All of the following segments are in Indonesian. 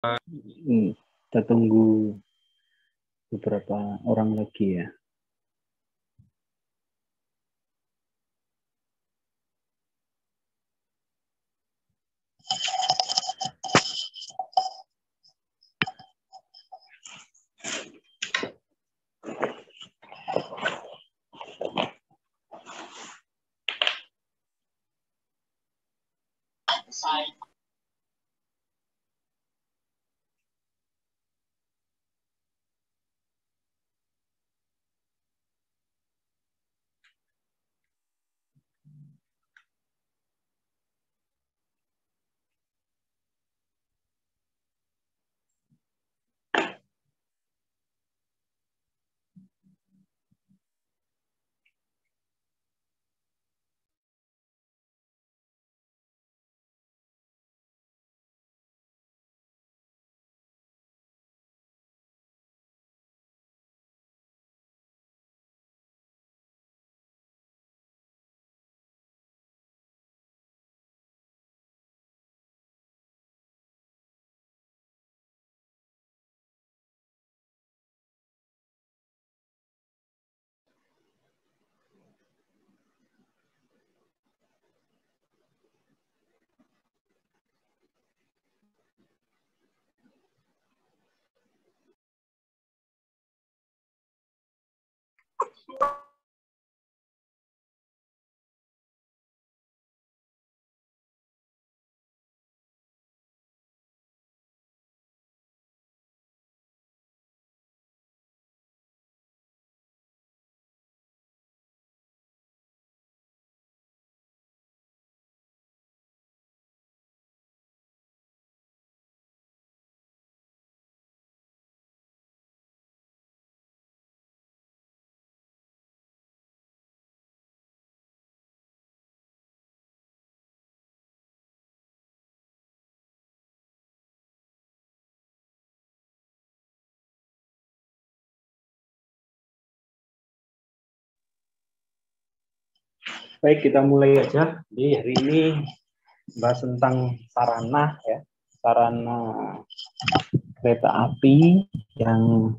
Kita tunggu beberapa orang lagi ya. Baik, kita mulai aja. Jadi hari ini bahas tentang sarana ya, sarana kereta api yang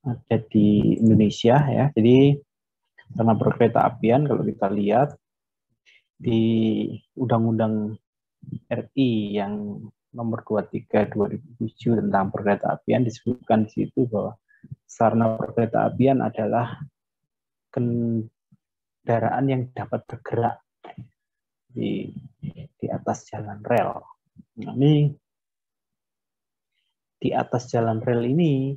ada di Indonesia ya. Jadi sarana perkereta apian kalau kita lihat di Undang-Undang RI yang nomor 23 2007 tentang perkereta apian disebutkan di situ bahwa sarana perkereta apian adalah kendaraan yang dapat bergerak di atas jalan rel. Nah, ini di atas jalan rel ini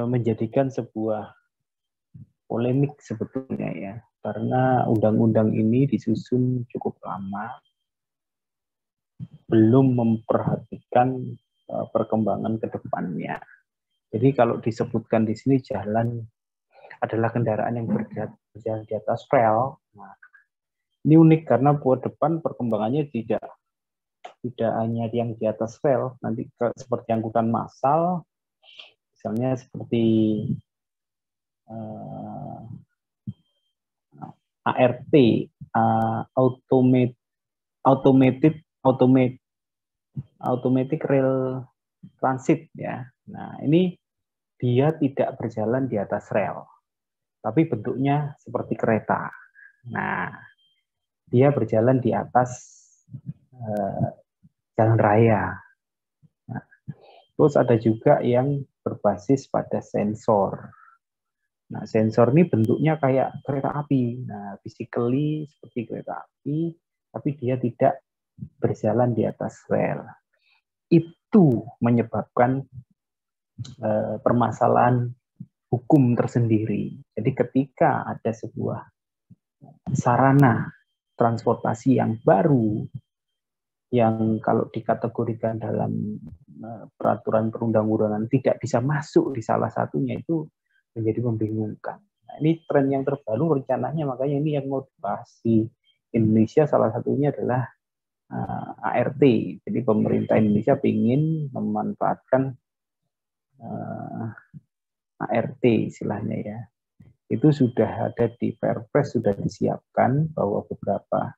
menjadikan sebuah polemik sebetulnya ya, karena undang-undang ini disusun cukup lama, belum memperhatikan perkembangan ke depannya. Jadi kalau disebutkan di sini jalan adalah kendaraan yang berjalan di atas rel, nah, ini unik karena buat depan perkembangannya tidak hanya yang di atas rel, nanti seperti angkutan massal, misalnya seperti ART, automatic rail transit ya. Nah, ini dia tidak berjalan di atas rel, tapi bentuknya seperti kereta. Nah, dia berjalan di atas jalan raya. Nah, terus ada juga yang berbasis pada sensor. Nah, sensor ini bentuknya kayak kereta api. Nah, physically seperti kereta api, tapi dia tidak berjalan di atas rel. Itu menyebabkan permasalahan hukum tersendiri. Jadi ketika ada sebuah sarana transportasi yang baru, yang kalau dikategorikan dalam peraturan perundang-undangan tidak bisa masuk di salah satunya, itu menjadi membingungkan. Nah, ini tren yang terbaru rencananya, makanya ini yang mau dibahas di Indonesia salah satunya adalah ART. Jadi pemerintah Indonesia ingin memanfaatkan ART istilahnya ya. Itu sudah ada di Perpres, sudah disiapkan bahwa beberapa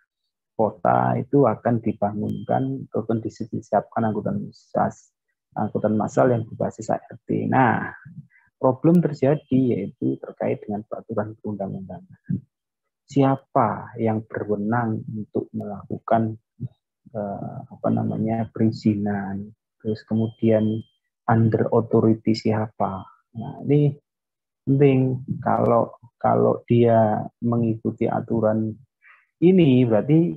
kota itu akan dibangunkan ataupun disiapkan angkutan massal yang berbasis ART. Nah, problem terjadi yaitu terkait dengan peraturan perundang-undangan. Siapa yang berwenang untuk melakukan perizinan, terus kemudian under authority siapa? Nah, ini penting. Kalau dia mengikuti aturan ini berarti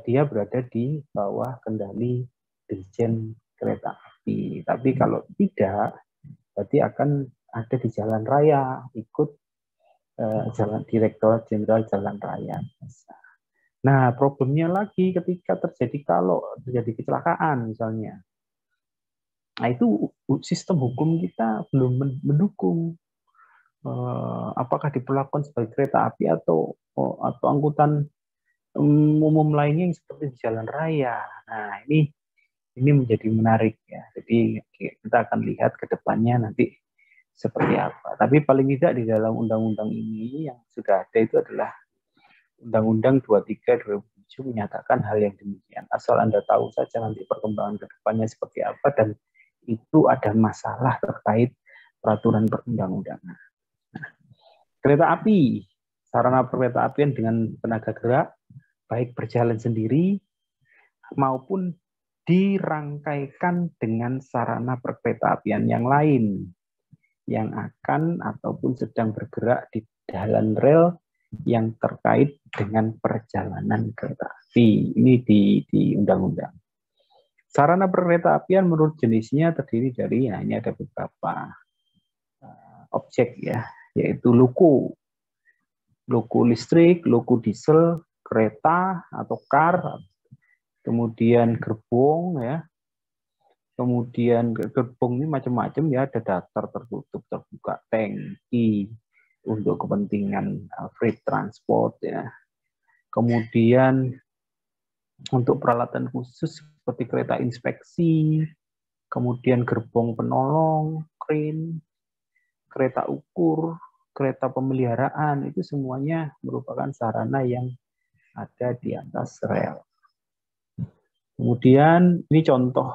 dia berada di bawah kendali Dirjen Kereta Api. Tapi kalau tidak, berarti akan ada di jalan raya, ikut jalan Direktorat Jenderal Jalan Raya. Nah, problemnya lagi ketika kalau terjadi kecelakaan misalnya. Nah, itu sistem hukum kita belum mendukung. Apakah diperlakukan sebagai kereta api atau angkutan umum lainnya yang seperti di jalan raya. Nah, ini menjadi menarik ya. Jadi kita akan lihat ke depannya nanti seperti apa. Tapi paling tidak di dalam undang-undang ini yang sudah ada itu adalah Undang-Undang 23/2007 menyatakan hal yang demikian. Asal Anda tahu saja nanti perkembangan ke depannya seperti apa dan itu ada masalah terkait peraturan perundang-undangan. Nah, kereta api, sarana perkereta apian dengan tenaga gerak, baik berjalan sendiri maupun dirangkaikan dengan sarana perkereta apian yang lain yang akan ataupun sedang bergerak di jalan rel yang terkait dengan perjalanan kereta api. Ini di undang-undang. Sarana perkereta apian menurut jenisnya terdiri dari, ini ada beberapa objek ya, yaitu loko listrik, loko diesel, kereta atau kar, kemudian gerbong ya, kemudian gerbong ini macam-macam ya, ada datar, tertutup, terbuka, tangki untuk kepentingan freight transport ya. Kemudian untuk peralatan khusus seperti kereta inspeksi, kemudian gerbong penolong, crane, kereta ukur, kereta pemeliharaan, itu semuanya merupakan sarana yang ada di atas rel. Kemudian ini contoh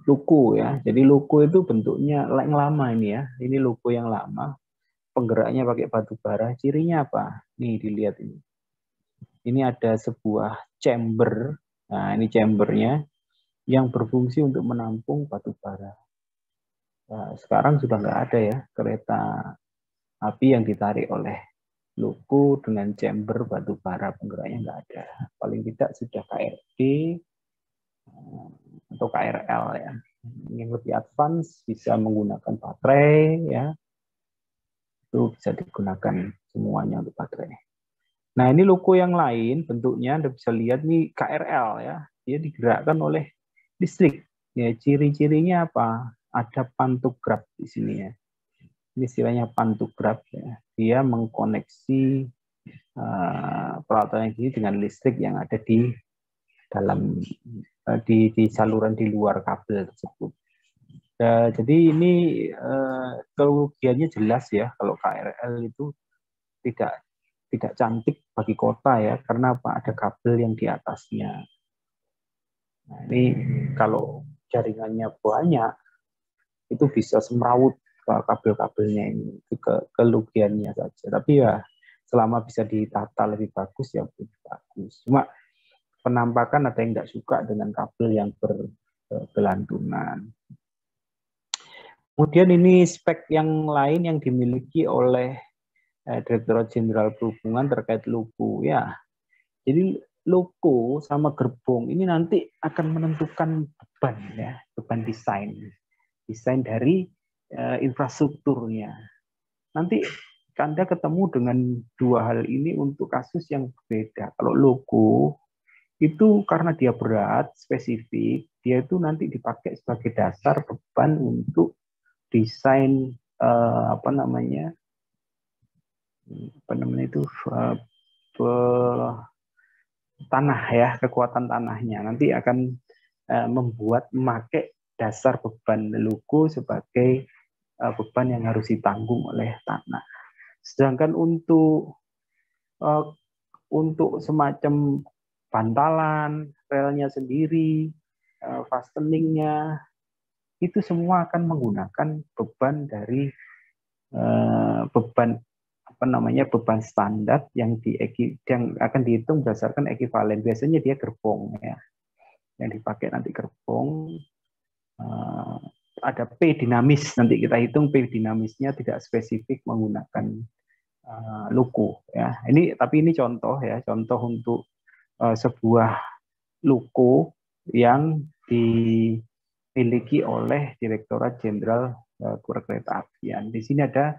loko ya. Jadi loko itu bentuknya yang lama ini ya. Ini loko yang lama. Penggeraknya pakai batu bara. Cirinya apa? Nih dilihat ini. Ini ada sebuah chamber. Nah, ini chambernya yang berfungsi untuk menampung batu bara. Nah, sekarang sudah nggak ada ya kereta api yang ditarik oleh loko dengan chamber batu bara, penggeraknya nggak ada. Paling tidak sudah KRD atau KRL ya. Yang lebih advance bisa menggunakan baterai ya. Itu bisa digunakan semuanya untuk baterai. Nah, ini loko yang lain bentuknya Anda bisa lihat nih KRL ya. Dia digerakkan oleh listrik. Ya, ciri-cirinya apa? Ada pantograf di sini ya. Ini istilahnya pantograf ya. Dia mengkoneksi peralatan ini dengan listrik yang ada di dalam di saluran di luar kabel tersebut. Jadi ini kerugiannya jelas ya kalau KRL itu tidak cantik bagi kota ya, karena apa? Ada kabel yang di atasnya. Nah, ini kalau jaringannya banyak itu bisa semrawut kabel-kabelnya ini, itu kerugiannya saja. Tapi ya selama bisa ditata lebih bagus ya lebih bagus. Cuma penampakan ada yang tidak suka dengan kabel yang bergelantungan. Kemudian ini spek yang lain yang dimiliki oleh Direktorat Jenderal Perhubungan terkait loko ya. Jadi loko sama gerbong ini nanti akan menentukan beban ya, beban desain dari infrastrukturnya. Nanti Anda ketemu dengan dua hal ini untuk kasus yang berbeda. Kalau loko itu karena dia berat, spesifik, dia itu nanti dipakai sebagai dasar beban untuk desain tanah ya, kekuatan tanahnya nanti akan membuat memakai dasar beban loko sebagai beban yang harus ditanggung oleh tanah. Sedangkan untuk semacam bantalan, relnya sendiri, fasteningnya, itu semua akan menggunakan beban dari beban standar yang akan dihitung berdasarkan ekivalen. Biasanya dia gerbong ya, yang dipakai nanti gerbong. Ada P dinamis, nanti kita hitung P dinamisnya tidak spesifik menggunakan loko ya. Tapi ini contoh ya, contoh untuk sebuah loko yang dimiliki oleh Direktorat Jenderal Keretaapian. Di sini ada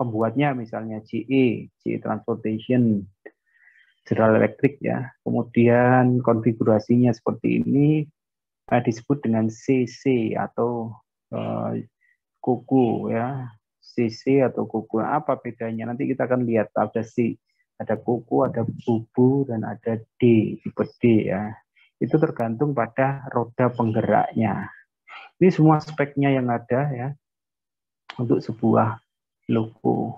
pembuatnya, misalnya GE Transportation, General Electric ya. Kemudian konfigurasinya seperti ini, disebut dengan CC atau kuku ya. CC atau kuku, apa bedanya? Nanti kita akan lihat. Ada C, ada kuku, ada bubu, dan ada D, tipe D ya. Itu tergantung pada roda penggeraknya. Ini semua speknya yang ada ya untuk sebuah loko.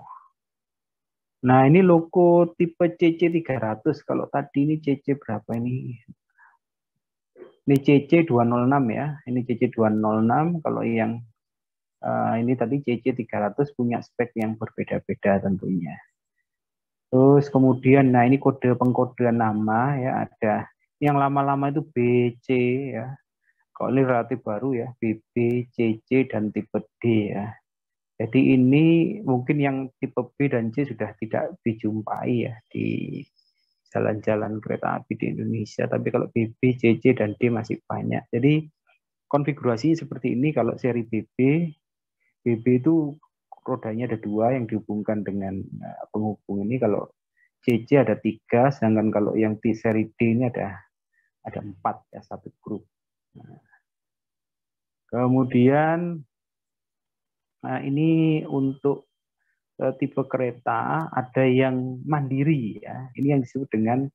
Nah, ini loko tipe CC 300. Kalau tadi ini CC berapa ini? Ini CC 206 ya. Ini CC 206. Kalau yang ini tadi CC 300 punya spek yang berbeda-beda tentunya. Terus kemudian, nah ini kode pengkodean nama ya, ada yang lama-lama itu BC ya. Kalau ini relatif baru ya, BB, CC, dan tipe D ya. Jadi ini mungkin yang tipe B dan C sudah tidak dijumpai ya di jalan-jalan kereta api di Indonesia. Tapi kalau BB, CC, dan D masih banyak. Jadi konfigurasinya seperti ini. Kalau seri BB itu rodanya ada 2 yang dihubungkan dengan penghubung ini. Kalau CC ada 3, sedangkan kalau yang di seri D ini ada 4 ya, satu grup. Nah, kemudian ini untuk tipe kereta ada yang mandiri ya. Ini yang disebut dengan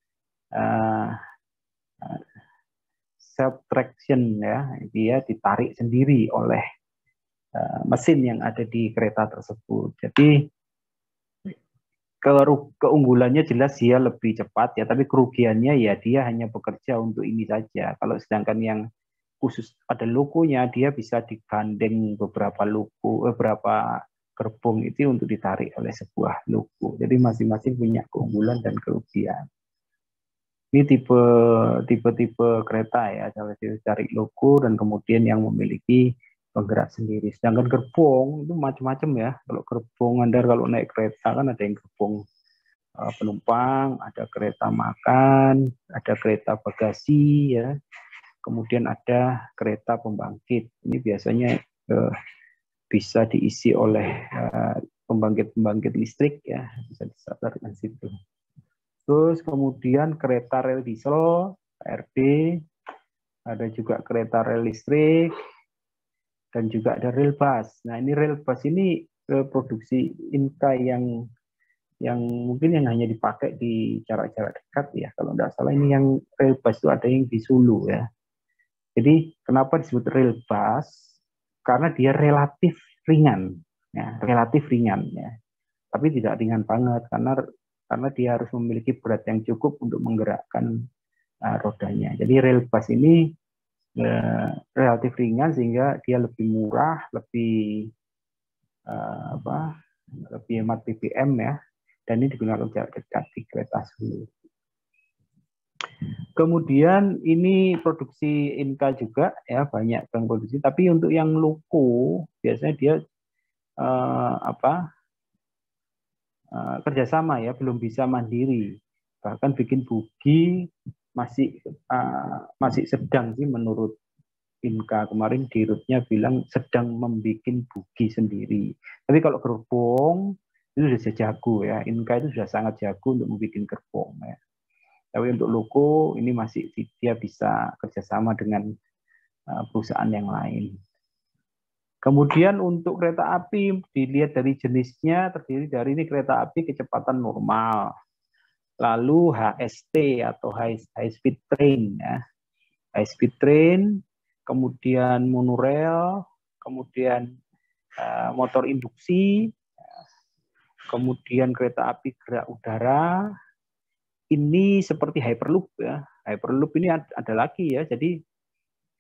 self traction ya. Dia ditarik sendiri oleh mesin yang ada di kereta tersebut. Jadi keunggulannya jelas dia lebih cepat ya, tapi kerugiannya ya dia hanya bekerja untuk ini saja. Kalau sedangkan yang khusus ada lokonya, dia bisa digandeng beberapa gerbong itu untuk ditarik oleh sebuah loko. Jadi masing-masing punya keunggulan dan kerugian. Ini tipe kereta ya, tarik loko dan kemudian yang memiliki penggerak sendiri. Sedangkan gerbong itu macam-macam ya. Kalau gerbong Anda kalau naik kereta kan ada yang gerbong penumpang, ada kereta makan, ada kereta bagasi ya. Kemudian ada kereta pembangkit. Ini biasanya bisa diisi oleh pembangkit-pembangkit listrik ya, bisa disasarkan situ. Terus kemudian kereta rel diesel, KRD, ada juga kereta rel listrik, dan juga ada rel bus. Nah ini rel bus ini produksi Inka yang mungkin yang hanya dipakai di jarak-jarak dekat ya. Kalau tidak salah ini yang rel bus itu ada yang di Sulu ya. Jadi kenapa disebut rel bus? Karena dia relatif ringan, ya, relatif ringan ya. Tapi tidak ringan banget karena dia harus memiliki berat yang cukup untuk menggerakkan rodanya. Jadi rel bus ini relatif ringan sehingga dia lebih murah, lebih lebih hemat BBM ya. Dan ini digunakan jarak dekat di kereta Sulu. Kemudian ini produksi Inka juga ya, banyak yang produksi. Tapi untuk yang loko biasanya dia kerjasama ya, belum bisa mandiri. Bahkan bikin bugi masih sedang sih menurut Inka kemarin di rootnya bilang sedang membuat bugi sendiri. Tapi kalau gerbong itu sudah jago ya. Inka itu sudah sangat jago untuk membuat gerbong ya. Tapi untuk loko ini masih dia bisa kerjasama dengan perusahaan yang lain. Kemudian untuk kereta api dilihat dari jenisnya, terdiri dari ini kereta api kecepatan normal, lalu HST atau high speed train ya, high speed train, kemudian monorail, kemudian motor induksi, Kemudian kereta api gerak udara, ini seperti Hyperloop ya. Hyperloop ini ada lagi ya. Jadi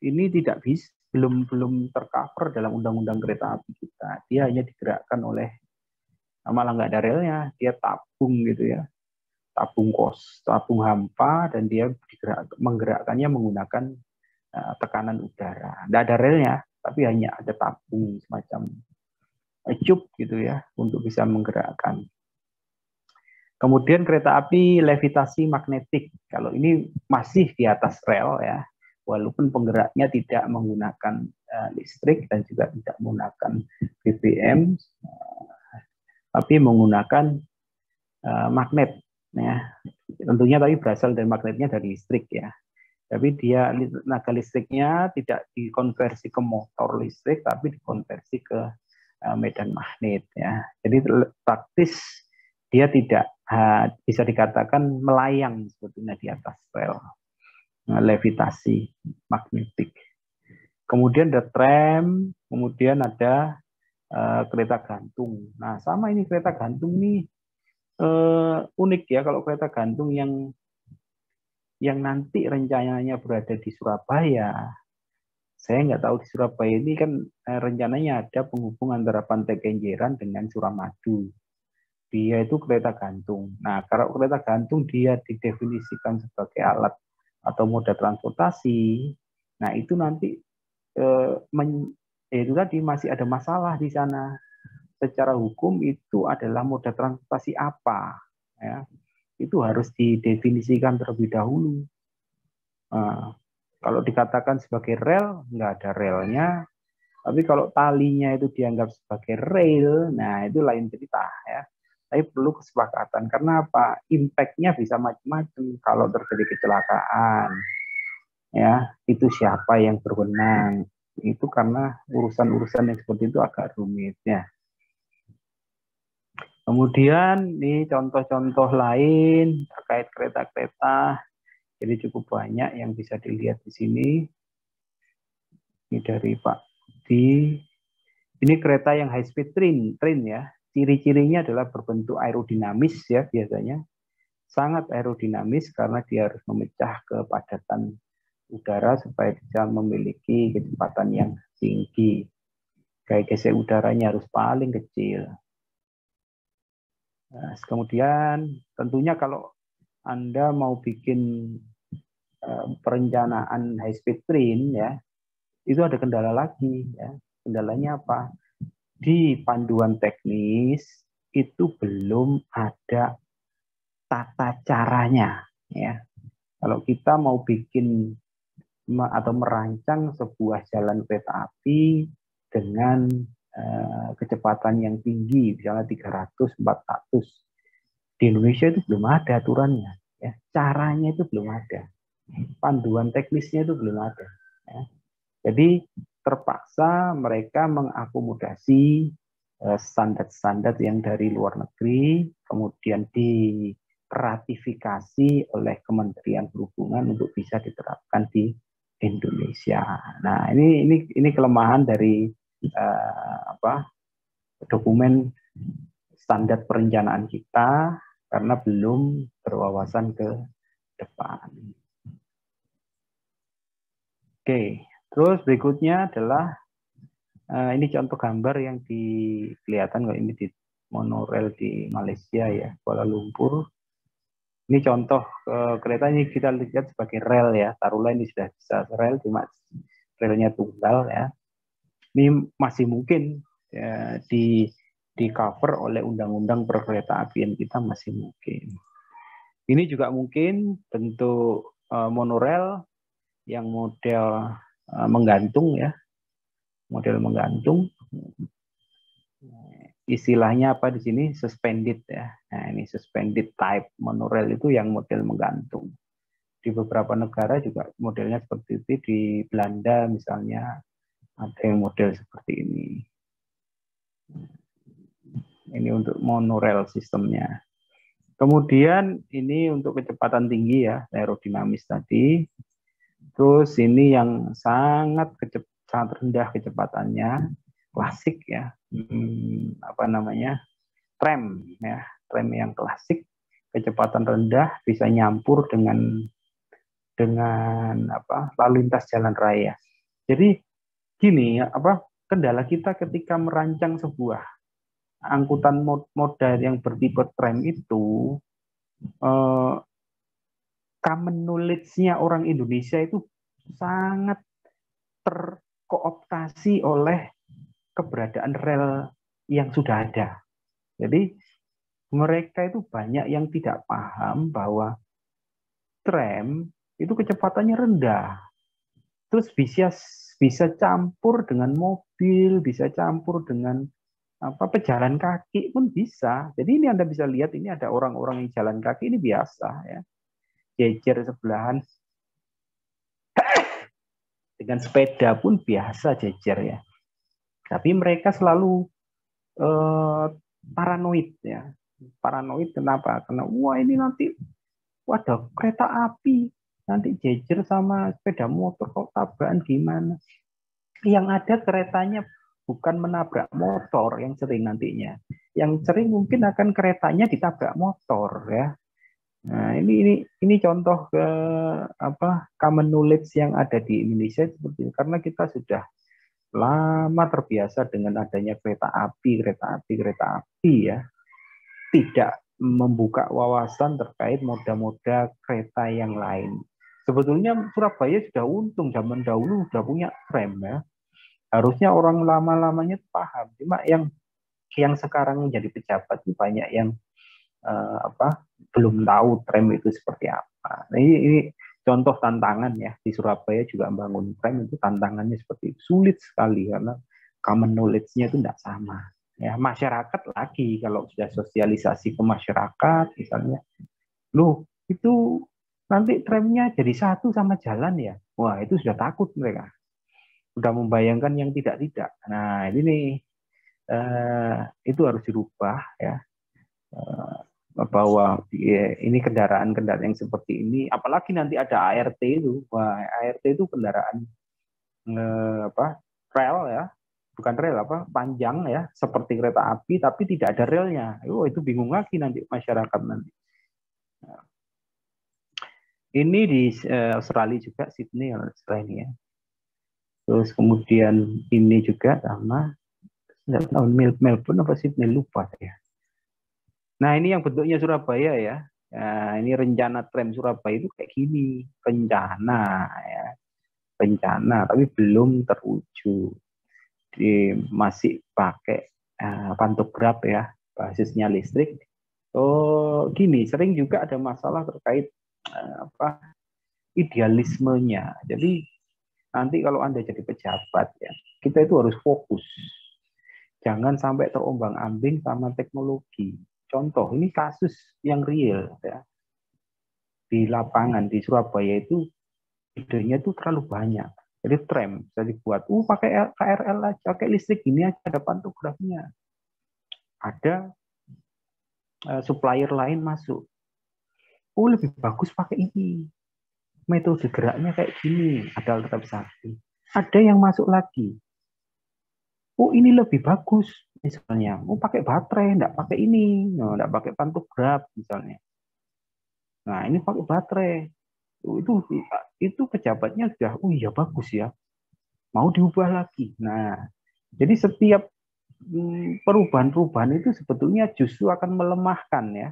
ini tidak bisa, belum tercover dalam undang-undang kereta api kita. Dia hanya digerakkan oleh, malah nggak ada relnya, dia tabung gitu ya. Tabung hampa, dan dia menggerakkannya menggunakan tekanan udara. Tidak ada relnya, tapi hanya ada tabung semacam tube gitu ya untuk bisa menggerakkan. Kemudian kereta api levitasi magnetik. Kalau ini masih di atas rel ya, walaupun penggeraknya tidak menggunakan listrik dan juga tidak menggunakan BBM, tapi menggunakan magnet. Ya. Tentunya tapi berasal dari magnetnya dari listrik ya. Tapi dia tenaga listriknya tidak dikonversi ke motor listrik, tapi dikonversi ke medan magnet ya. Jadi praktis dia tidak bisa dikatakan melayang sebetulnya di atas rel, levitasi magnetik. Kemudian ada tram, kemudian ada kereta gantung. Nah, sama ini kereta gantung ini unik ya. Kalau kereta gantung yang nanti rencananya berada di Surabaya, saya nggak tahu di Surabaya ini kan rencananya ada penghubung antara Pantai Kenjeran dengan Suramadu. Dia itu kereta gantung. Nah, kalau kereta gantung dia didefinisikan sebagai alat atau moda transportasi. Nah, itu nanti itu tadi masih ada masalah di sana. Secara hukum itu adalah moda transportasi apa? Ya, itu harus didefinisikan terlebih dahulu. Nah, kalau dikatakan sebagai rel, nggak ada relnya. Tapi kalau talinya itu dianggap sebagai rail, nah itu lain cerita ya. Tapi perlu kesepakatan karena apa? Impact-nya bisa macam-macam. Kalau terjadi kecelakaan, ya itu siapa yang berwenang? Itu karena urusan-urusan yang seperti itu agak rumit ya. Kemudian ini contoh-contoh lain terkait kereta-kereta. Jadi cukup banyak yang bisa dilihat di sini. Ini dari Pak Budi. Ini kereta yang high speed train ya. Ciri-cirinya adalah berbentuk aerodinamis ya biasanya. Sangat aerodinamis karena dia harus memecah kepadatan udara supaya bisa memiliki kecepatan yang tinggi. Gaya gesek udaranya harus paling kecil. Nah, kemudian tentunya kalau Anda mau bikin perencanaan high speed train ya, itu ada kendala lagi ya. Kendalanya apa? Di panduan teknis itu belum ada tata caranya ya. Kalau kita mau bikin atau merancang sebuah jalan kereta api dengan kecepatan yang tinggi, misalnya 300, 400, di Indonesia itu belum ada aturannya ya. Caranya itu belum ada. Panduan teknisnya itu belum ada ya. Jadi terpaksa mereka mengakomodasi standar-standar yang dari luar negeri, kemudian diratifikasi oleh Kementerian Perhubungan untuk bisa diterapkan di Indonesia. Nah, ini kelemahan dari dokumen standar perencanaan kita karena belum berwawasan ke depan. Oke. Terus berikutnya adalah ini contoh gambar yang kelihatan kalau ini di monorail di Malaysia ya, Kuala Lumpur. Ini contoh kereta ini kita lihat sebagai rel ya. Taruhlah ini sudah bisa rel, cuma relnya tunggal ya. Ini masih mungkin ya, di cover oleh undang-undang perkereta-apian kita masih mungkin. Ini juga mungkin bentuk monorail yang model menggantung ya, model menggantung. Istilahnya apa di sini? Suspended ya. Nah, ini suspended type monorail itu yang model menggantung. Di beberapa negara juga modelnya seperti itu. Di Belanda misalnya ada yang model seperti ini. Ini untuk monorail sistemnya. Kemudian ini untuk kecepatan tinggi ya, aerodinamis tadi. Terus ini yang sangat rendah kecepatannya, klasik ya, tram, ya, tram yang klasik, kecepatan rendah bisa nyampur dengan lalu lintas jalan raya. Jadi gini, kendala kita ketika merancang sebuah angkutan moda yang bertipe tram itu, common knowledge-nya orang Indonesia itu sangat terkooptasi oleh keberadaan rel yang sudah ada. Jadi mereka itu banyak yang tidak paham bahwa tram itu kecepatannya rendah. Terus bisa campur dengan mobil, bisa campur dengan pejalan kaki pun bisa. Jadi ini Anda bisa lihat ini ada orang-orang yang jalan kaki ini biasa ya. Jejer sebelahan dengan sepeda pun biasa jejer ya. Tapi mereka selalu paranoid ya. Paranoid kenapa? Karena wah ini nanti ada kereta api, nanti jejer sama sepeda motor kok tabrakan gimana? Yang ada keretanya bukan menabrak motor yang sering nantinya. Yang sering mungkin akan keretanya ditabrak motor ya. Nah, ini contoh ke common knowledge yang ada di Indonesia seperti itu. Karena kita sudah lama terbiasa dengan adanya kereta api ya. Tidak membuka wawasan terkait moda-moda kereta yang lain. Sebetulnya Surabaya sudah untung zaman dahulu sudah punya tram ya. Harusnya orang lama-lamanya paham. Cuma yang sekarang menjadi pejabat itu banyak yang belum tahu tram itu seperti apa. Nah, ini contoh tantangan ya di Surabaya juga membangun tram itu tantangannya seperti itu. Sulit sekali karena common knowledge-nya itu tidak sama. Ya, masyarakat lagi kalau sudah sosialisasi ke masyarakat misalnya, loh itu nanti tramnya jadi satu sama jalan ya. Wah, itu sudah takut mereka. Sudah membayangkan yang tidak-tidak. Nah, ini nih itu harus dirubah ya. Bahwa ini kendaraan-kendaraan yang seperti ini, apalagi nanti ada ART itu. Wah, ART itu kendaraan rel ya. Bukan rel panjang ya, seperti kereta api tapi tidak ada relnya. Itu bingung lagi nanti masyarakat nanti. Nah, ini di Australia juga, Sydney Australia ya. Terus kemudian ini juga sama Melbourne apa Sydney lupa ya. Nah, ini yang bentuknya Surabaya ya. Nah, ini rencana tram Surabaya itu kayak gini, rencana ya. Rencana tapi belum terwujud. Masih pakai pantograf ya, basisnya listrik. Gini, sering juga ada masalah terkait idealismenya. Jadi nanti kalau Anda jadi pejabat ya, kita itu harus fokus. Jangan sampai terombang-ambing sama teknologi. Contoh, ini kasus yang real ya. Di lapangan di Surabaya itu idenya itu terlalu banyak. Jadi tram bisa dibuat, pakai KRL aja, pakai listrik gini aja, ada pantografnya. Ada supplier lain masuk. Lebih bagus pakai ini. Metode geraknya kayak gini, ada alternatif. Ada yang masuk lagi. Ini lebih bagus misalnya. Pakai baterai, enggak pakai ini, enggak pakai pantograf misalnya. Nah, ini pakai baterai. Itu pejabatnya sudah, iya bagus ya. Mau diubah lagi. Nah, jadi setiap perubahan-perubahan itu sebetulnya justru akan melemahkan ya.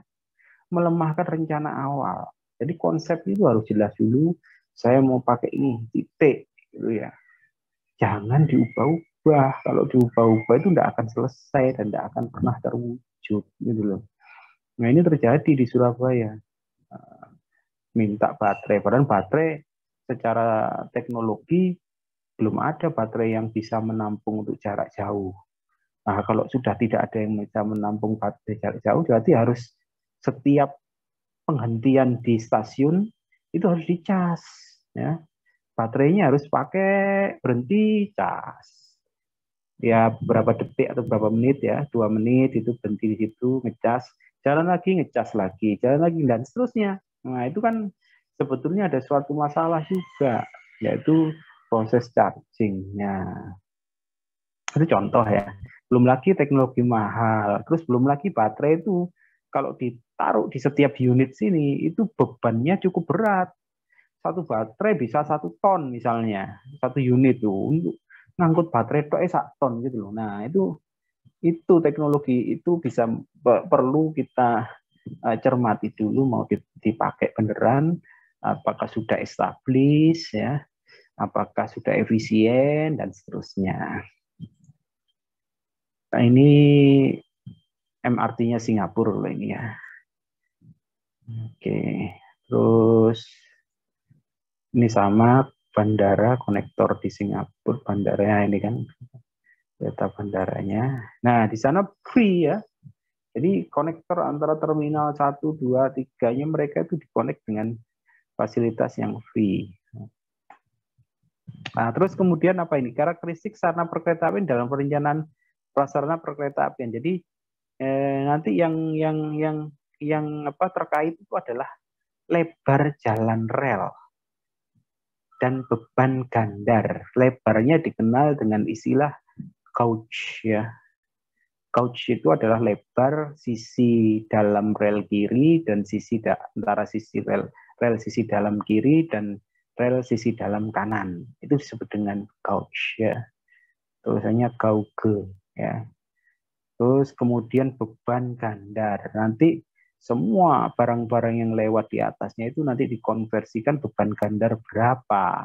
Melemahkan rencana awal. Jadi konsep itu harus jelas dulu. Saya mau pakai ini, titik gitu ya. Jangan diubah-ubah. Kalau diubah-ubah itu tidak akan selesai dan tidak akan pernah terwujud gitu loh. Nah, ini terjadi di Surabaya. Minta baterai, padahal baterai secara teknologi belum ada baterai yang bisa menampung untuk jarak jauh. Nah, kalau sudah tidak ada yang bisa menampung baterai jarak jauh, berarti harus setiap penghentian di stasiun itu harus dicas. Ya. Baterainya harus pakai berhenti cas. Ya, berapa detik atau berapa menit ya, 2 menit itu berhenti di situ, ngecas, jalan lagi, ngecas lagi, jalan lagi, dan seterusnya. Nah, itu kan sebetulnya ada suatu masalah juga, yaitu proses charging-nya. Itu contoh ya. belum lagi teknologi mahal, terus belum lagi baterai itu kalau ditaruh di setiap unit sini itu bebannya cukup berat. Satu baterai bisa 1 ton misalnya, satu unit tuh untuk ngangkut baterai itu 1 ton gitu loh. Nah itu teknologi itu bisa perlu kita cermati dulu mau dipakai beneran, apakah sudah established ya, apakah sudah efisien dan seterusnya. Nah, ini MRT-nya Singapura loh ini ya. Oke, terus ini sama bandara konektor di Singapura, bandaranya ini kan data bandaranya. Nah, di sana free ya. Jadi konektor antara terminal 1, 2, 3-nya mereka itu dikonek dengan fasilitas yang free. Nah, terus kemudian apa ini? Karakteristik sarana perkeretaapian dalam perencanaan prasarana perkeretaapian. Jadi nanti yang apa terkait itu adalah lebar jalan rel dan beban gandar. Lebarnya dikenal dengan istilah gauge ya. Gauge itu adalah lebar sisi dalam rel kiri dan sisi antara sisi rel sisi dalam kiri dan rel sisi dalam kanan. Itu disebut dengan gauge ya. Tulisannya gauge ya. Terus kemudian beban gandar. Nanti semua barang-barang yang lewat di atasnya itu nanti dikonversikan beban gandar berapa.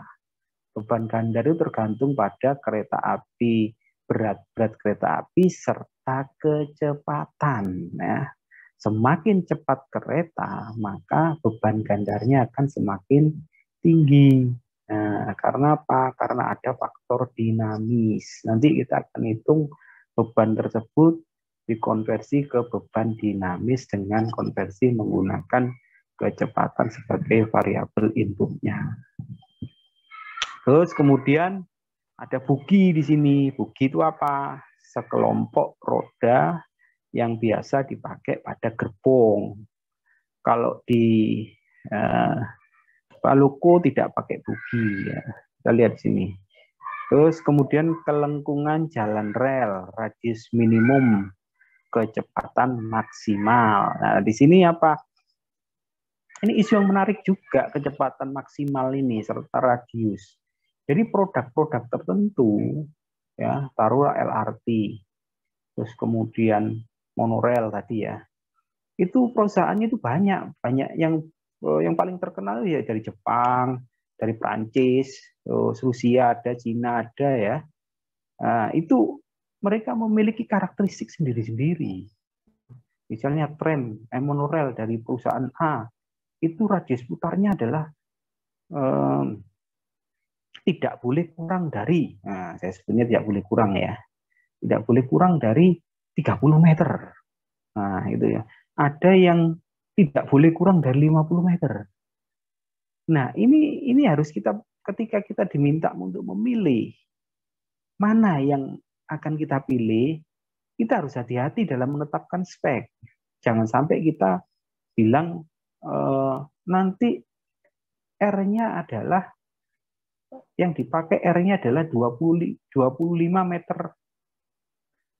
Beban gandar itu tergantung pada kereta api, berat kereta api serta kecepatan. Ya. Semakin cepat kereta, maka beban gandarnya akan semakin tinggi. Nah, karena apa? Karena ada faktor dinamis. Nanti kita akan hitung beban tersebut dikonversi ke beban dinamis dengan konversi menggunakan kecepatan sebagai variabel inputnya. Terus kemudian ada bugi di sini. Bugi itu apa? Sekelompok roda yang biasa dipakai pada gerbong. Kalau di Maluku tidak pakai bugi. Ya. Kita lihat di sini. Terus kemudian kelengkungan jalan rel, radius minimum, kecepatan maksimal. Nah, di sini apa? Ini isu yang menarik juga, kecepatan maksimal ini serta radius. Jadi produk-produk tertentu, ya taruhlah LRT, terus kemudian monorail tadi ya, itu perusahaannya itu banyak yang paling terkenal ya dari Jepang, dari Prancis, Rusia ada, Cina ada ya. Nah, itu mereka memiliki karakteristik sendiri-sendiri. Misalnya tren monorail dari perusahaan A, itu radius putarnya adalah tidak boleh kurang dari, nah, saya sebutnya tidak boleh kurang ya, tidak boleh kurang dari 30 meter. Nah, itu ya. Ada yang tidak boleh kurang dari 50 meter. Nah, ini harus kita ketika kita diminta untuk memilih mana yang akan kita pilih, kita harus hati-hati dalam menetapkan spek. Jangan sampai kita bilang nanti R-nya adalah yang dipakai R-nya adalah 25 meter.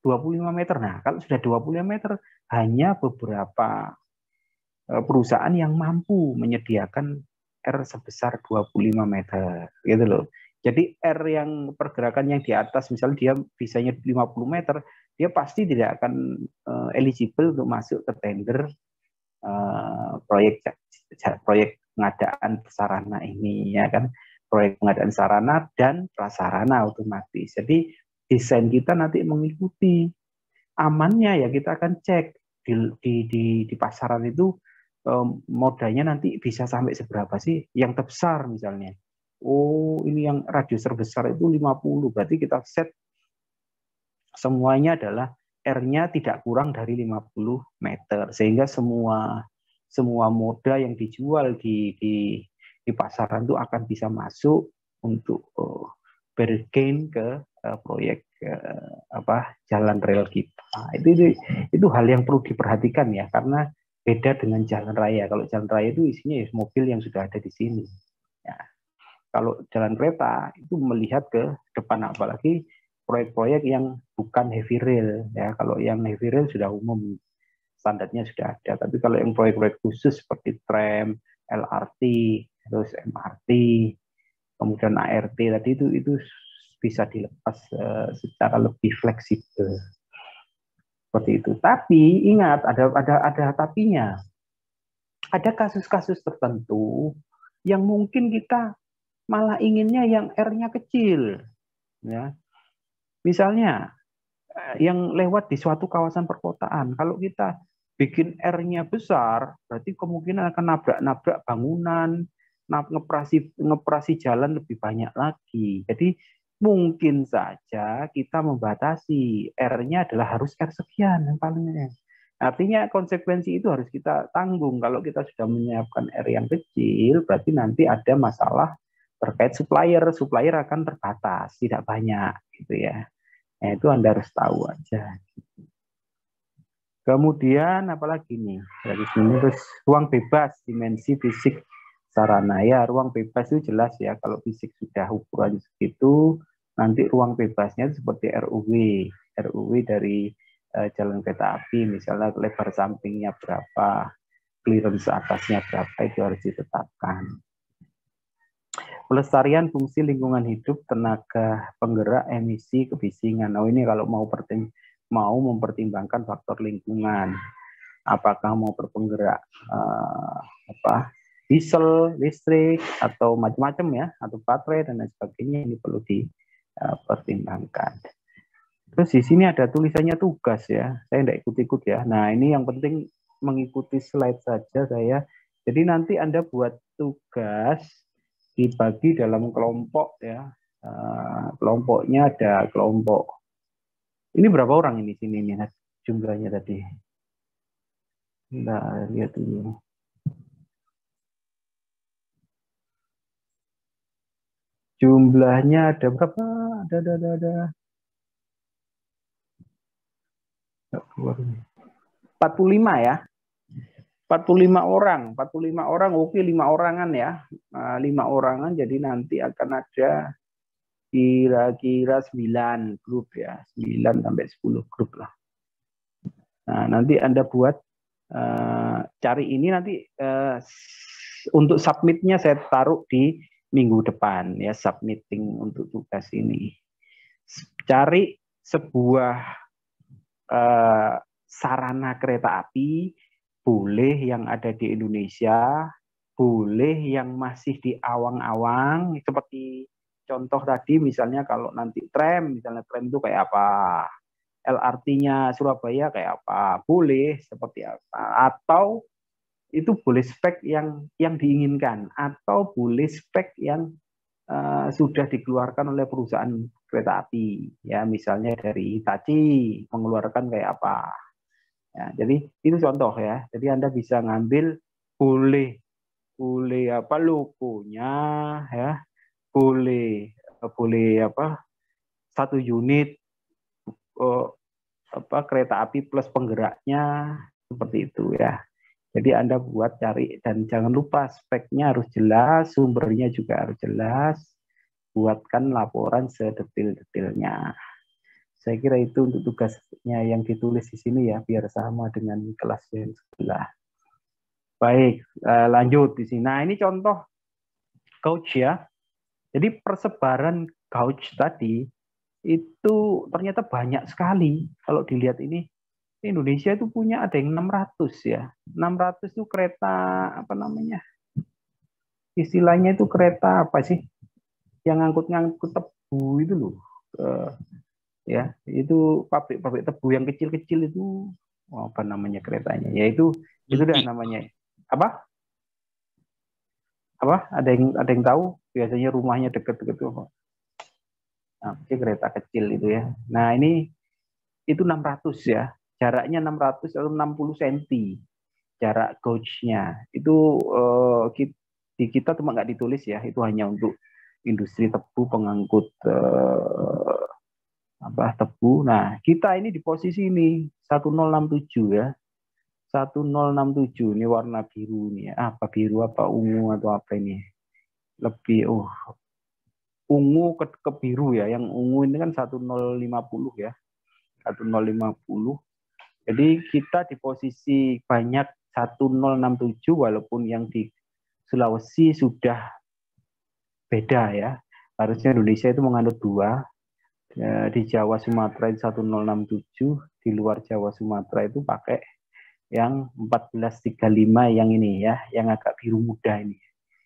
25 meter. Nah, kalau sudah 25 meter, hanya beberapa perusahaan yang mampu menyediakan R sebesar 25 meter. Gitu loh. Jadi R yang pergerakan yang di atas, misalnya dia bisanya 50 meter, dia pasti tidak akan eligible untuk masuk ke tender proyek pengadaan sarana ini, ya kan? Proyek pengadaan sarana dan prasarana otomatis. Jadi desain kita nanti mengikuti amannya ya, kita akan cek di pasaran itu modanya nanti bisa sampai seberapa sih yang terbesar misalnya. Oh, ini yang radius terbesar itu 50, berarti kita set semuanya adalah R-nya tidak kurang dari 50 meter, sehingga semua moda yang dijual di pasaran itu akan bisa masuk untuk bergain ke proyek jalan rel kita. Itu hal yang perlu diperhatikan ya, karena beda dengan jalan raya. Kalau jalan raya itu isinya ya mobil yang sudah ada di sini. Ya. Kalau jalan kereta itu melihat ke depan, apalagi proyek-proyek yang bukan heavy rail ya. Kalau yang heavy rail sudah umum, standarnya sudah ada. Tapi kalau yang proyek-proyek khusus seperti tram, LRT, terus MRT, kemudian ART tadi itu bisa dilepas secara lebih fleksibel seperti itu. Tapi ingat ada tapinya. Ada kasus-kasus tertentu yang mungkin kita malah inginnya yang R-nya kecil, ya. Misalnya yang lewat di suatu kawasan perkotaan, kalau kita bikin R-nya besar, berarti kemungkinan akan nabrak-nabrak bangunan, ngeprasi jalan lebih banyak lagi. Jadi mungkin saja kita membatasi R-nya adalah harus R sekian yang palingnya. Artinya konsekuensi itu harus kita tanggung. Kalau kita sudah menyiapkan R yang kecil, berarti nanti ada masalah terkait supplier. Supplier akan terbatas, tidak banyak, gitu ya. Nah, itu Anda harus tahu aja. Kemudian apalagi nih dari sini, terus ruang bebas dimensi fisik sarana. Ya, ruang bebas itu jelas ya, kalau fisik sudah ukuran segitu, nanti ruang bebasnya seperti RUW dari jalan kereta api, misalnya lebar sampingnya berapa, clearance atasnya berapa, itu harus ditetapkan. Pelestarian fungsi lingkungan hidup, tenaga penggerak, emisi, kebisingan. Nah, ini kalau mau mempertimbangkan faktor lingkungan, apakah mau berpenggerak diesel, listrik, atau macam-macam ya, atau baterai dan lain sebagainya, ini perlu dipertimbangkan. Terus di sini ada tulisannya tugas ya, saya tidak ikut-ikut ya. Nah, ini yang penting mengikuti slide saja saya. Jadi nanti Anda buat tugas dibagi dalam kelompok ya. Kelompoknya ada kelompok. Ini berapa orang ini sini nih jumlahnya tadi? Nah, lihat dulu. Jumlahnya ada berapa? Ada. 45 ya. 45 orang, oke 5 orangan ya. 5 orangan, jadi nanti akan ada kira-kira 9 grup ya. 9 sampai 10 grup lah. Nah, nanti Anda buat cari ini nanti untuk submitnya saya taruh di minggu depan ya, submitting untuk tugas ini. Cari sebuah sarana kereta api, boleh yang ada di Indonesia, boleh yang masih di awang-awang, seperti contoh tadi misalnya kalau nanti tram, misalnya tram itu kayak apa, LRT-nya Surabaya kayak apa, boleh seperti apa, atau itu boleh spek yang diinginkan, atau boleh spek yang sudah dikeluarkan oleh perusahaan kereta api, ya misalnya dari Hitachi mengeluarkan kayak apa. Ya, jadi itu contoh ya. Jadi Anda bisa ngambil boleh apa logonya ya, boleh apa 1 unit kereta api plus penggeraknya seperti itu ya. Jadi Anda buat cari dan jangan lupa speknya harus jelas, sumbernya juga harus jelas. Buatkan laporan sedetil-detilnya. Saya kira itu untuk tugasnya yang ditulis di sini ya, biar sama dengan kelas yang sebelah. Baik, lanjut di sini. Nah, ini contoh gauge ya. Jadi persebaran gauge tadi itu ternyata banyak sekali. Kalau dilihat ini, Indonesia itu punya ada yang 600 ya. 600 itu kereta apa namanya? Istilahnya itu kereta apa sih? Yang ngangkut-ngangkut tebu itu loh. Ya, itu pabrik tebu yang kecil-kecil itu apa namanya keretanya? Ya itu dah namanya. Apa? Ada yang tahu? Biasanya rumahnya deket-deket tuh. Nah, kereta kecil itu ya. Nah, ini itu 600 ya. Jaraknya 600 atau 60 cm. Jarak gauge-nya. Itu di kita cuma nggak ditulis ya. Itu hanya untuk industri tebu pengangkut tebu. Nah, kita ini di posisi ini 1067 ya. 1067 ini warna biru nih. Apa biru apa ungu atau apa ini? Lebih ungu ke biru ya. Yang ungu ini kan 1050 ya. 1050. Jadi kita di posisi banyak 1067 walaupun yang di Sulawesi sudah beda ya. Harusnya Indonesia itu menganut 2. Di Jawa Sumatera itu 1067, di luar Jawa Sumatera itu pakai yang 1435 yang ini ya, yang agak biru muda ini.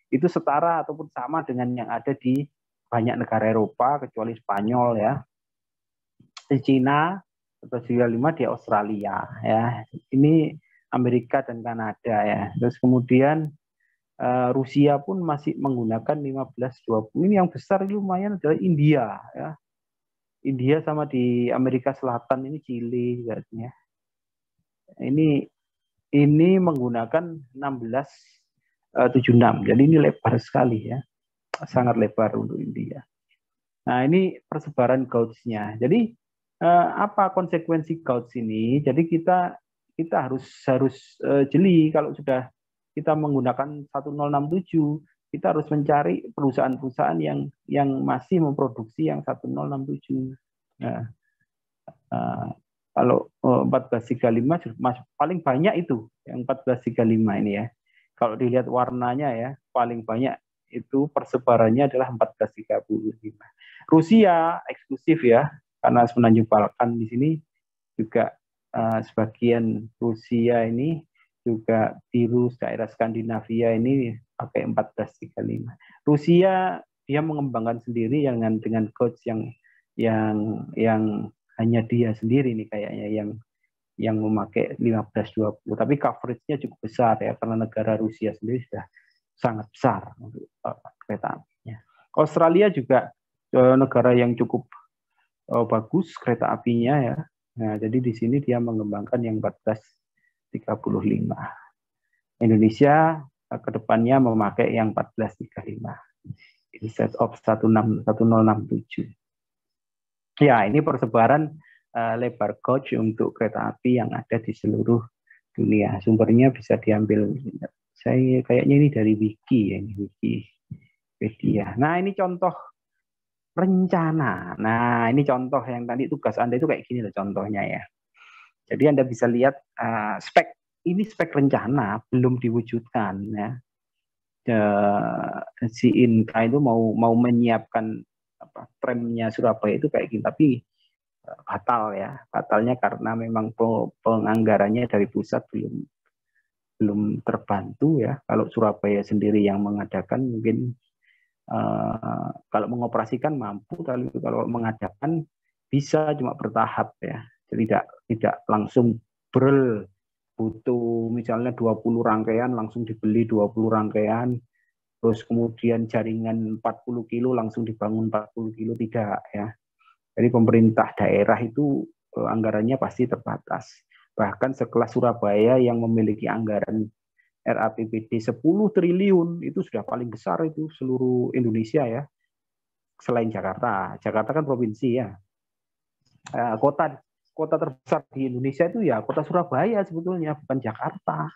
Itu setara ataupun sama dengan yang ada di banyak negara Eropa kecuali Spanyol ya. Di Cina 1435 di Australia ya. Ini Amerika dan Kanada ya. Terus kemudian Rusia pun masih menggunakan 1520. Ini yang besar lumayan adalah India ya. India sama di Amerika Selatan ini Chili katanya. Ini menggunakan 1676. Jadi ini lebar sekali ya. Sangat lebar untuk India. Nah, ini persebaran gauge-nya. Jadi apa konsekuensi gauge ini? Jadi kita harus jeli kalau sudah kita menggunakan 1067, kita harus mencari perusahaan-perusahaan yang masih memproduksi yang 1067. Nah, kalau 1435 paling banyak itu yang 1435 ini ya. Kalau dilihat warnanya ya, paling banyak itu persebarannya adalah 1435. Rusia eksklusif ya, karena semenanjung Balkan di sini juga sebagian Rusia ini juga biru, daerah Skandinavia ini pakai 1435. Rusia dia mengembangkan sendiri dengan coach yang hanya dia sendiri nih kayaknya yang memakai 1520. Tapi coverage-nya cukup besar ya karena negara Rusia sendiri sudah sangat besar untuk kereta apinya. Australia juga negara yang cukup bagus kereta apinya ya. Nah, jadi di sini dia mengembangkan yang 1435. Indonesia ke depannya memakai yang 1435. Ini set of 1067. Ya, ini persebaran lebar gauge untuk kereta api yang ada di seluruh dunia. Sumbernya bisa diambil, saya kayaknya ini dari wiki ya, ini Wikipedia. Nah, ini contoh rencana. Nah, ini contoh yang tadi tugas Anda itu kayak gini loh contohnya ya. Jadi Anda bisa lihat spek, ini spek rencana belum diwujudkan ya. Si Inka itu mau menyiapkan tramnya Surabaya itu kayak gini, tapi batal ya. Batalnya karena memang penganggarannya dari pusat belum terbantu ya. Kalau Surabaya sendiri yang mengadakan mungkin kalau mengoperasikan mampu, tapi kalau mengadakan bisa cuma bertahap ya. Jadi tidak langsung butuh misalnya 20 rangkaian langsung dibeli 20 rangkaian, terus kemudian jaringan 40 kilo langsung dibangun 40 kilo, tidak ya. Jadi pemerintah daerah itu anggarannya pasti terbatas. Bahkan sekelas Surabaya yang memiliki anggaran RAPBD 10 triliun itu sudah paling besar itu seluruh Indonesia ya. Selain Jakarta. Jakarta kan provinsi ya. Kota terbesar di Indonesia itu ya kota Surabaya sebetulnya, bukan Jakarta.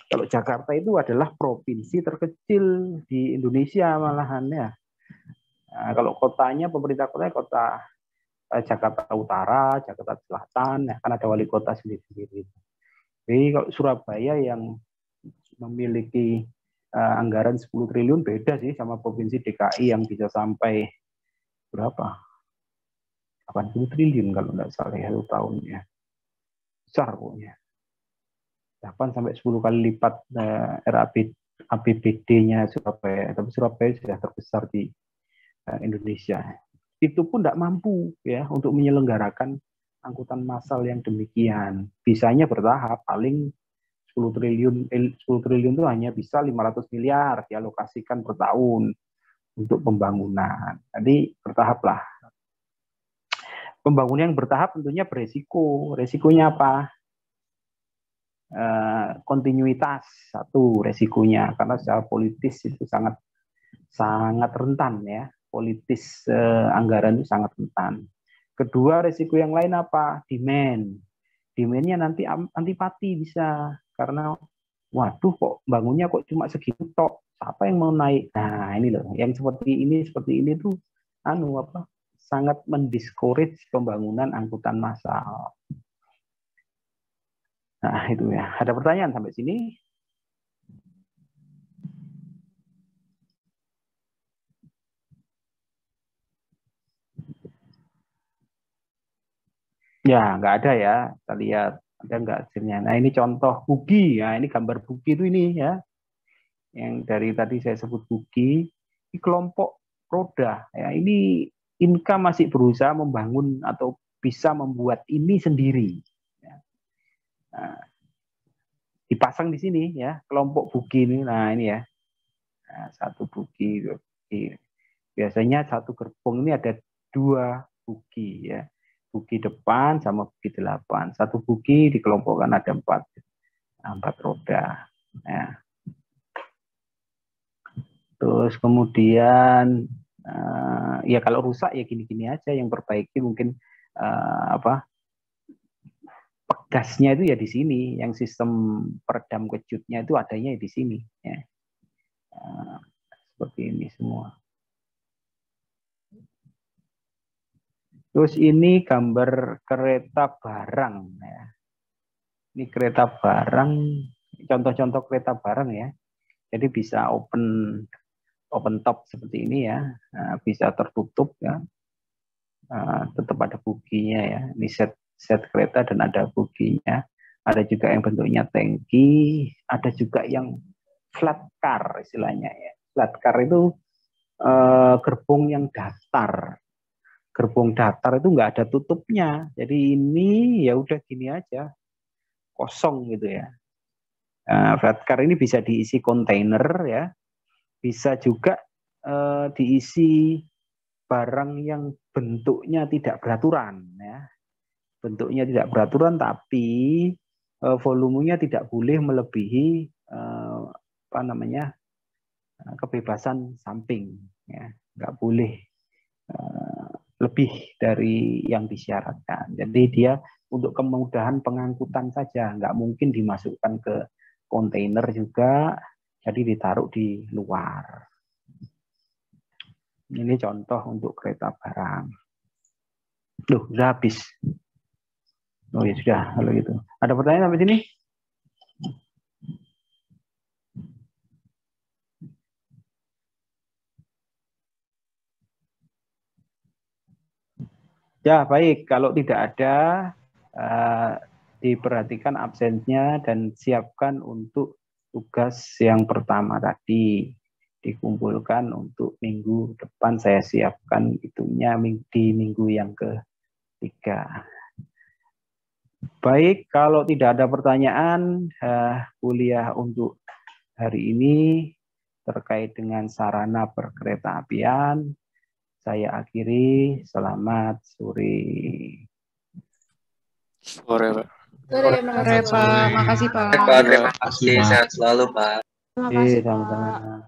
Kalau Jakarta itu adalah provinsi terkecil di Indonesia malahan ya. Nah, kalau kotanya, pemerintah kotanya kota Jakarta Utara, Jakarta Selatan, ya, kan ada wali kota sendiri-sendiri. Jadi kalau Surabaya yang memiliki anggaran 10 triliun beda sih sama provinsi DKI yang bisa sampai berapa? 80 triliun kalau tidak salah ya, 1 tahun ya. Besar pokoknya. 8 sampai 10 kali lipat APBD-nya Surabaya. Tapi Surabaya sudah terbesar di Indonesia. Itu pun tidak mampu ya untuk menyelenggarakan angkutan massal yang demikian. Bisanya bertahap, paling 10 triliun itu hanya bisa 500 miliar dialokasikan per tahun untuk pembangunan. Jadi bertahap lah. Pembangunan yang bertahap tentunya beresiko. Resikonya apa? Kontinuitas satu resikonya, karena secara politis itu sangat rentan ya. Politis anggaran itu sangat rentan. Kedua, resiko yang lain apa? Demand-nya nanti antipati bisa, karena waduh kok bangunnya kok cuma segitu tok, Siapa yang mau naik? Nah, ini loh, yang seperti ini tuh sangat mendiscourage pembangunan angkutan massal. Nah, itu ya. Ada pertanyaan sampai sini? Ya, nggak ada ya. Kita lihat ada nggak hasilnya. Nah, ini contoh bugi. Nah, ini gambar bugi itu ini ya. Yang dari tadi saya sebut bugi. Ini kelompok roda. Ya, ini Inka masih berusaha membangun atau bisa membuat ini sendiri. Ya. Nah, dipasang di sini ya, kelompok bugi ini. Nah, ini ya. Nah, satu bugi. Biasanya satu gerbong ini ada 2 bugi ya. Bugi depan sama bugi 8. Satu bugi dikelompokkan ada 4 roda. Ya. Terus kemudian ya kalau rusak ya gini-gini aja, yang perbaiki mungkin pegasnya itu ya di sini, yang sistem peredam kejutnya itu adanya di sini ya. Seperti ini semua. Terus ini gambar kereta barang ya. Ini kereta barang, contoh-contoh kereta barang ya. Jadi bisa open top seperti ini ya, bisa tertutup ya, tetap ada buginya ya. Ini set kereta dan ada buginya. Ada juga yang bentuknya tangki, ada juga yang flat car istilahnya ya. Flat car itu gerbong yang datar. Gerbong datar itu nggak ada tutupnya. Jadi ini ya udah gini aja, kosong gitu ya. Flat car ini bisa diisi kontainer ya, bisa juga diisi barang yang bentuknya tidak beraturan ya. Bentuknya tidak beraturan tapi volumenya tidak boleh melebihi kebebasan samping ya. Nggak boleh lebih dari yang disyaratkan. Jadi dia untuk kemudahan pengangkutan saja, nggak mungkin dimasukkan ke kontainer juga, jadi ditaruh di luar. Ini contoh untuk kereta barang. Loh, sudah habis. Oh ya sudah, kalau gitu. Ada pertanyaan sampai sini? Ya, baik. Kalau tidak ada, diperhatikan absennya dan siapkan untuk tugas yang pertama tadi. Dikumpulkan untuk minggu depan, saya siapkan itunya di minggu yang ketiga. Baik, kalau tidak ada pertanyaan, kuliah untuk hari ini terkait dengan sarana perkeretaapian, saya akhiri. Selamat sore. Sore, Pak. Sore, Pak. Makasih, Pak. Terima kasih, sehat selalu, Pak. Terima kasih, Pak. Sama-sama.